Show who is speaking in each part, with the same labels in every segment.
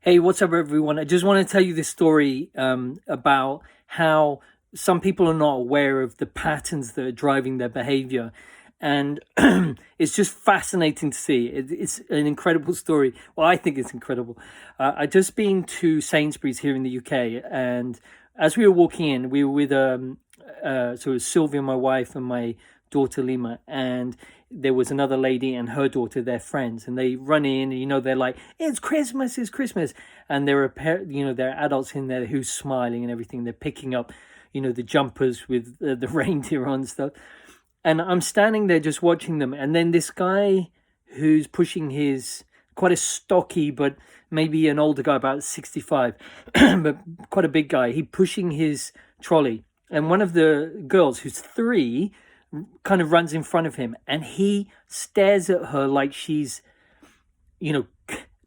Speaker 1: Hey, what's up, everyone? I just want to tell you this story about how some people are not aware of the patterns that are driving their behavior. And it's just fascinating to see. It's an incredible story. Well, I think it's incredible. I just been to Sainsbury's here in the UK, and as we were walking in, we were with so it was Sylvia, my wife, and my daughter Lima, and there was another lady and her daughter, they're friends, and they run in, and they're like, "It's Christmas, it's Christmas," and there are there are adults in there who's smiling and everything. They're picking up, the jumpers with the reindeer on stuff, and I'm standing there just watching them, and then this guy who's pushing his quite a stocky but maybe an older guy about 65 but quite a big guy, he pushing his trolley, and one of the girls who's 3 kind of runs in front of him, and he stares at her like she's you know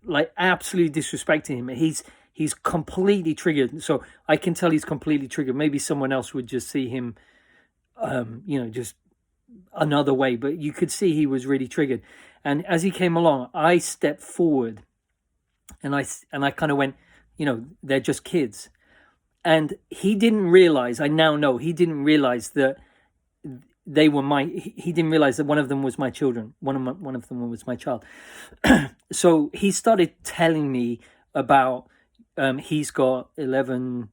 Speaker 1: like absolutely disrespecting him. He's completely triggered, so I can tell he's completely triggered. Maybe someone else would just see him just another way, but you could see he was really triggered. And as he came along, I stepped forward, and I kind of went, they're just kids. And he didn't realize, I now know, he didn't realize that they were he didn't realize that one of them was my children. One of them was my child. So he started telling me about, he's got 11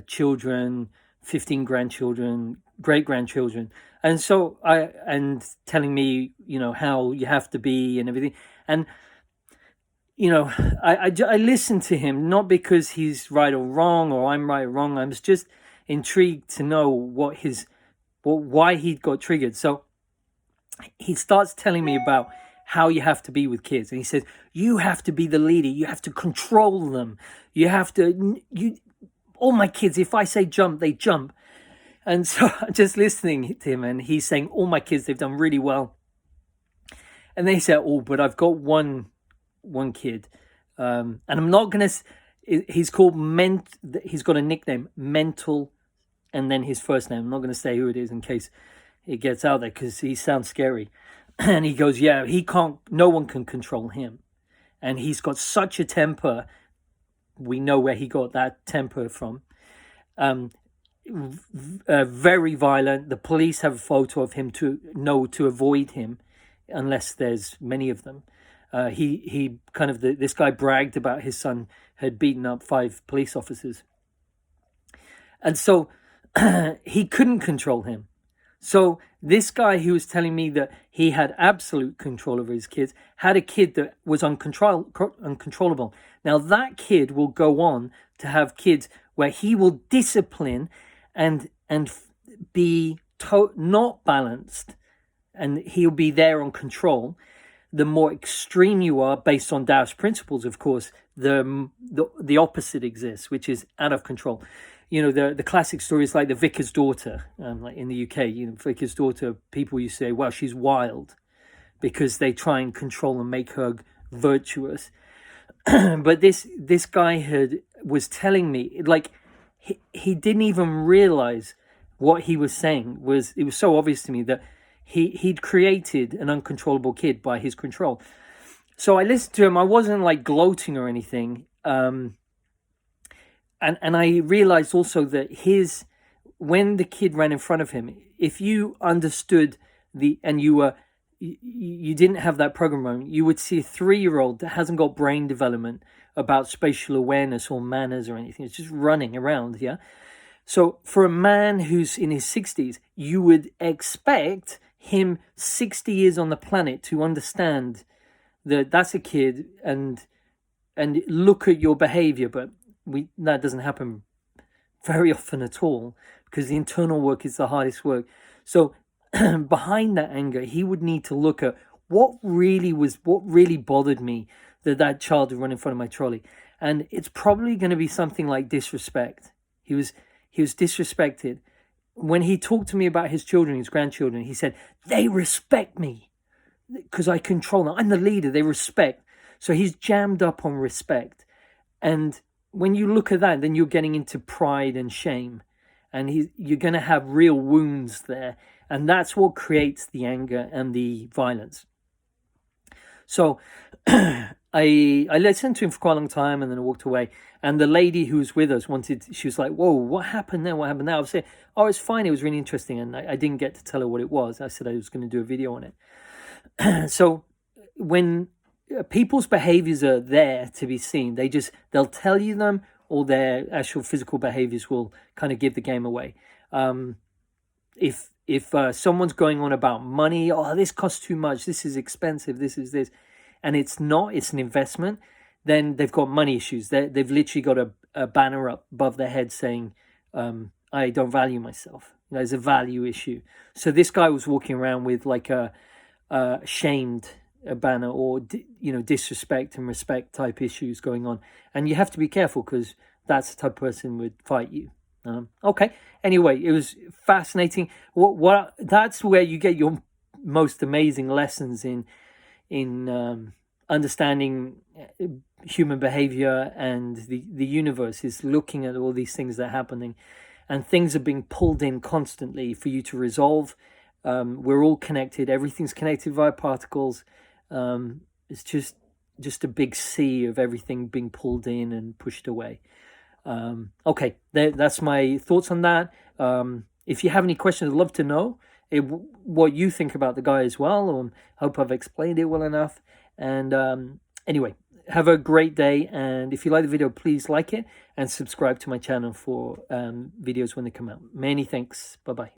Speaker 1: children, 15 grandchildren, great grandchildren, and so and telling me how you have to be and everything. And I listen to him, not because he's right or wrong, or I'm right or wrong. I was just intrigued to know why he got triggered. So he starts telling me about how you have to be with kids, and he says you have to be the leader, you have to control them, all my kids, if I say jump, they jump. And so I'm just listening to him, and he's saying all my kids, they've done really well. And they say, oh, but I've got one kid, and I'm not gonna. He's called He's got a nickname, Mental, and then his first name. I'm not going to say who it is in case it gets out there, because he sounds scary. And he goes, yeah, he can't. No one can control him, and he's got such a temper. We know where he got that temper from. Very violent. The police have a photo of him to avoid him, unless there's many of them. He kind of this guy bragged about his son had beaten up 5 police officers, and so he couldn't control him. So this guy who was telling me that he had absolute control over his kids had a kid that was uncontrollable. Now that kid will go on to have kids where he will discipline and be not balanced, and he'll be there on control. The more extreme you are, based on Taoist principles, of course, the opposite exists, which is out of control. The classic stories like the vicar's daughter, like in the UK, vicar's daughter, people used to say, well, she's wild, because they try and control and make her virtuous. But this guy was telling me, like, he didn't even realize what he was saying. It was so obvious to me that he'd created an uncontrollable kid by his control. So I listened to him. I wasn't like gloating or anything. And I realized also that when the kid ran in front of him, if you understood and you didn't have that program running, you would see a 3-year-old that hasn't got brain development about spatial awareness or manners or anything. It's just running around, yeah? So for a man who's in his 60s, you would expect him 60 years on the planet to understand that that's a kid and look at your behavior, but that doesn't happen very often at all, because the internal work is the hardest work. So behind that anger, he would need to look at what really bothered me, that child would run in front of my trolley. And it's probably going to be something like disrespect. He was disrespected. When he talked to me about his children, his grandchildren, he said, they respect me because I control them. I'm the leader. They respect. So he's jammed up on respect. And when you look at that, then you're getting into pride and shame. And you're going to have real wounds there. And that's what creates the anger and the violence. So I listened to him for quite a long time, and then I walked away. And the lady who was with us she was like, "Whoa, what happened there? What happened there?" I was saying, "Oh, it's fine. It was really interesting." And I didn't get to tell her what it was. I said I was going to do a video on it. So when people's behaviors are there to be seen, they'll tell you them, or their actual physical behaviors will kind of give the game away. If someone's going on about money, oh, this costs too much, this is expensive, this is this, and it's not, it's an investment, then they've got money issues. They've literally got a banner up above their head saying, I don't value myself. There's a value issue. So this guy was walking around with like a shamed banner, or disrespect and respect type issues going on, and you have to be careful, because that's the type of person would fight you. Okay. Anyway, it was fascinating. What that's where you get your most amazing lessons in understanding human behavior, and the universe is looking at all these things that are happening, and things are being pulled in constantly for you to resolve. We're all connected. Everything's connected via particles. It's just a big sea of everything being pulled in and pushed away. Okay, that's my thoughts on that. If you have any questions, I'd love to know what you think about the guy as well. I hope I've explained it well enough. And anyway, have a great day. And if you like the video, please like it and subscribe to my channel for videos when they come out. Many thanks. Bye-bye.